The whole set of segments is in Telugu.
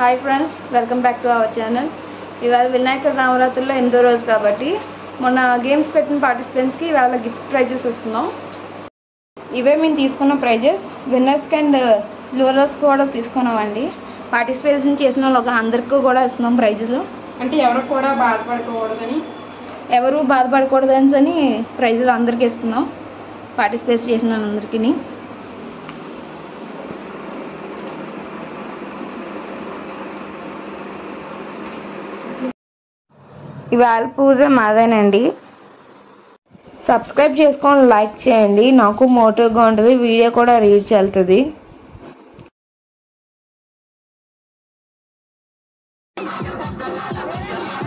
Hi friends, welcome back to our channel. ఇవాళ వినాయక నవరాత్రుల్లో 8వ రోజు కాబట్టి మొన్న గేమ్స్ పెట్టిన పార్టిసిపెంట్స్కి ఇవాళ గిఫ్ట్ ప్రైజెస్ ఇస్తున్నాం. ఇవే మేము తీసుకున్న ప్రైజెస్. విన్నర్స్కి అండ్ లూరర్స్ కూడా తీసుకున్నామండి. పార్టిసిపేషన్ చేసిన వాళ్ళకి అందరికీ కూడా ఇస్తున్నాం ప్రైజులు. అంటే ఎవరు బాధపడకూడదని ప్రైజులు అందరికీ ఇస్తున్నాం, పార్టిసిపేట్ చేసిన అందరికీ. ఇవాళ పూజ మాదేనండి. సబ్స్క్రైబ్ చేసుకొని లైక్ చేయండి, నాకు మోటివ్గా ఉంటుంది, వీడియో కూడా రీచ్ వెళ్తుంది.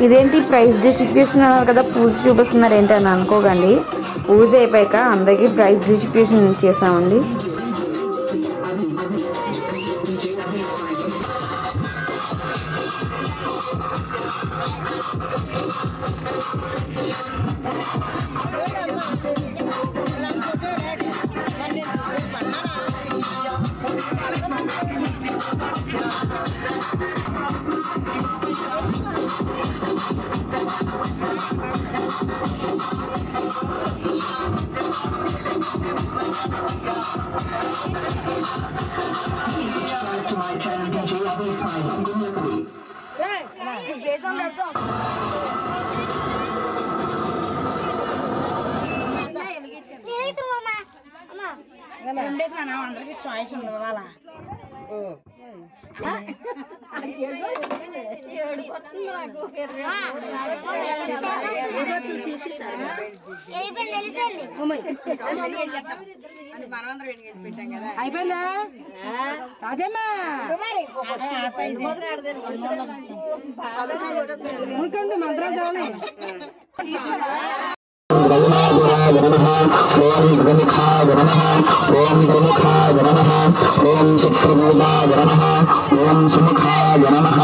ఇదేంటి ప్రైజ్ డిస్ట్రిబ్యూషన్ అన్నారు కదా, పూజ చూపిస్తున్నారు ఏంటి అని అనుకోకండి. పూజ అయిపోయాక అందరికీ ప్రైజ్ డిస్ట్రిబ్యూషన్ చేసామండి. అందరికి చాయిస్ ఉండదు అలా అయిపోయిందా రాజమ్మా మంత్రాలు చదవని. ఓం ప్రముఖాయ నమః, ఓం ప్రముఖాయ నమః, ఓం సుప్రమోదాయ నమః, ఓం సుముఖాయ నమః,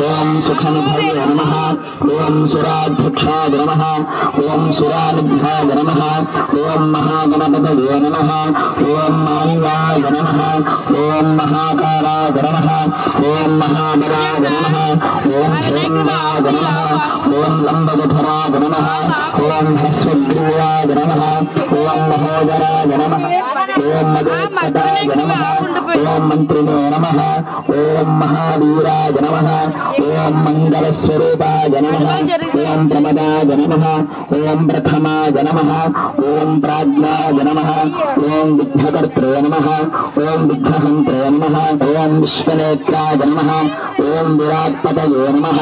ఓం సుఖనిధయ నమః, ఓం సురాధ్యక్షాయ నమః, ఓం సురానిధ్యాయ నమః, ఓం మహాగణపతయే నమః, ఓం మాన్యాయ నమః, ఓం మహాకారాయ నమః, ఓం మహాబలాయ నమః, ఓం హిరణ్యాయ నమః, ఓం లంబోదరాయ నమః, ఓం హస్వగ్రీవాయ నమః, ఓం మహోదరాయ నమః, ఓం మదేవతాయ నమః, ఓం మంత్రిణే నమః, ఓం మహావీరాయ నమః, ఓం మంగళస్వరూపాయ నమః, ఓం ప్రమదాయ నమః, ఓం ప్రథమాయ నమః, ఓం ప్రాజ్ఞాయ నమః, ఓం విఘ్నకర్త్రే నమః, ఓం విఘ్నహంత్రే నమః, ఓం విశ్వనేత్రాయ నమః, ఓం విరాట్పతయే నమః,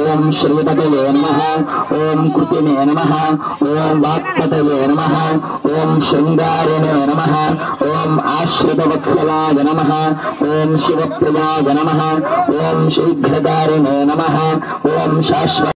ఓం శ్రీపతయే నమః, ఓం కృతినే నమః, ఓం వాక్పతయే నమః, ఓం శృంగారిణే నమః, ఓం ఆశ్రితవత్సలాయ నమః, ఓం శివప్రియాయ నమః, ఓం శీఘ్రకారిణే నమః, ఓం శాశ్వత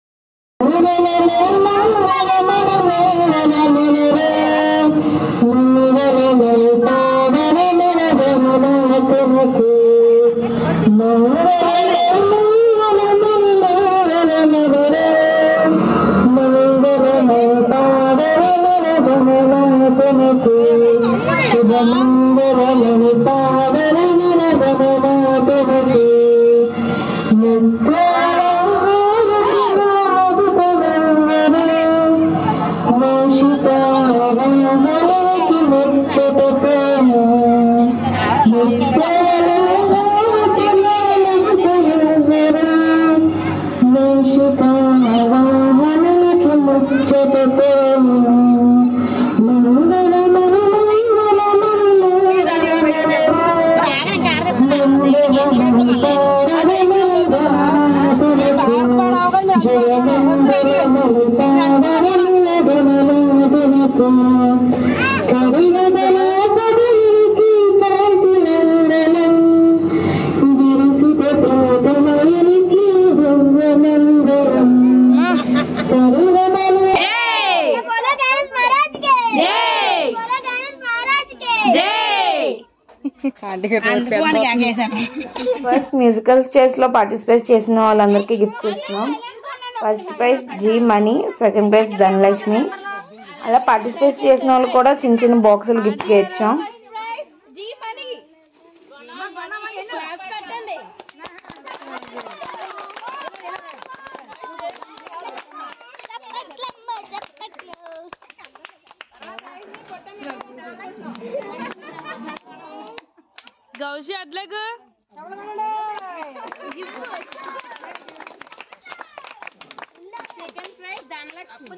ఫస్ట్ మ్యూజికల్ స్టేజ్ లో పార్టిసిపేట్ చేసిన వాళ్ళందరికీ గిఫ్ట్స్ ఇస్తున్నాం. ఫస్ట్ ప్రైజ్ జీ మనీ, సెకండ్ ప్రైజ్ ధనలక్ష్మి. అలా పార్టిసిపేట్ చేసిన వాళ్ళు కూడా చిన్న చిన్న బాక్సులు గిఫ్ట్గా ఇచ్చాం. కౌశి అట్లకు సెకండ్ ప్రైజ్ ధనలక్ష్మి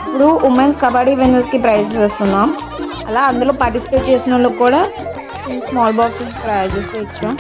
ఇప్పుడు ఉమెన్స్ కబడ్డీ విన్నర్స్కి ప్రైజెస్ ఇస్తున్నాం. అలా అందులో పార్టిసిపేట్ చేసిన వాళ్ళకి కూడా స్మాల్ బాక్సెస్ ప్రైజెస్ ఇచ్చాం.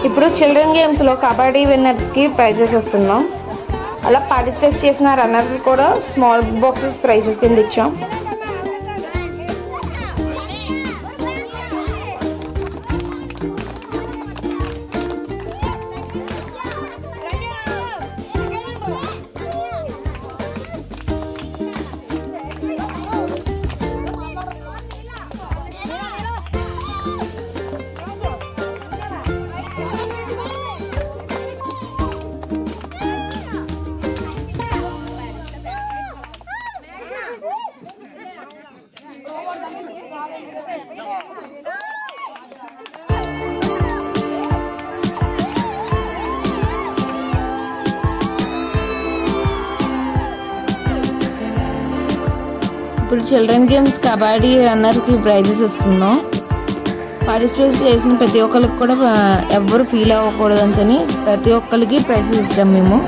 ఇప్పుడు చిల్డ్రన్ గేమ్స్లో కబడ్డీ విన్నర్స్కి ప్రైజెస్ ఇస్తున్నాం. అలా పార్టిసిపేట్ చేసిన రన్నర్స్కి కూడా స్మాల్ బాక్సెస్ ప్రైజెస్ కింద ఇచ్చాం. ఇప్పుడు చిల్డ్రన్ గేమ్స్ కబడ్డీ రన్నర్కి ప్రైజెస్ ఇస్తున్నాం. పార్టిసిపేట్ చేసిన ప్రతి ఒక్కరికి కూడా ఎవ్వరు ఫీల్ అవ్వకూడదని ప్రతి ఒక్కరికి ప్రైజెస్ ఇచ్చాం మేము.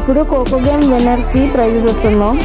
ఇప్పుడు ఖోఖో గేమ్ విన్నర్స్కి ప్రైజెస్ వస్తున్నాం.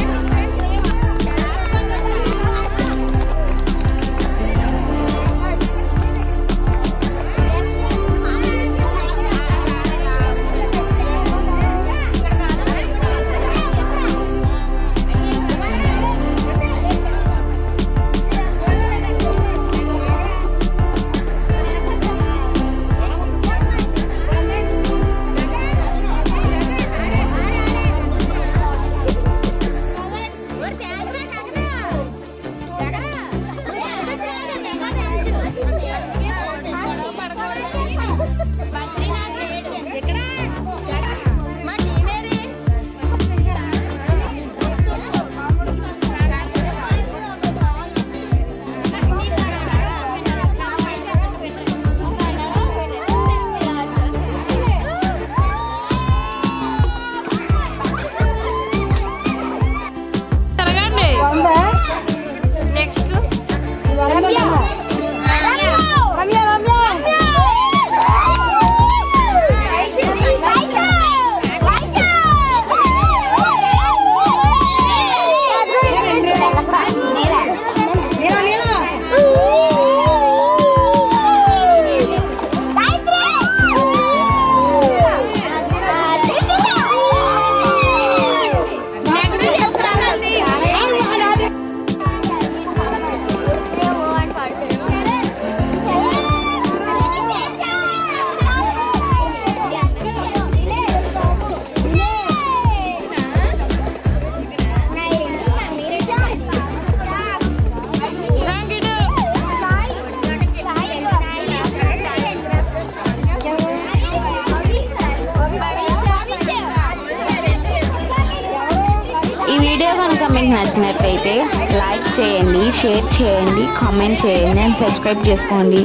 ఈ వీడియో కనుక మీకు నచ్చినట్లయితే లైక్ చేయండి, షేర్ చేయండి, కామెంట్ చేయండి అండ్ సబ్స్క్రైబ్ చేసుకోండి.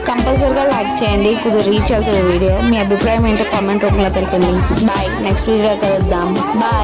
కంపల్సరీగా లైక్ చేయండి, కొంచెం రీచ్ అవుతుంది వీడియో. మీ అభిప్రాయం ఏంటో కామెంట్ రూపంలో తెలిపండి. బాయ్, నెక్స్ట్ వీడియో కలుద్దాం. బాయ్.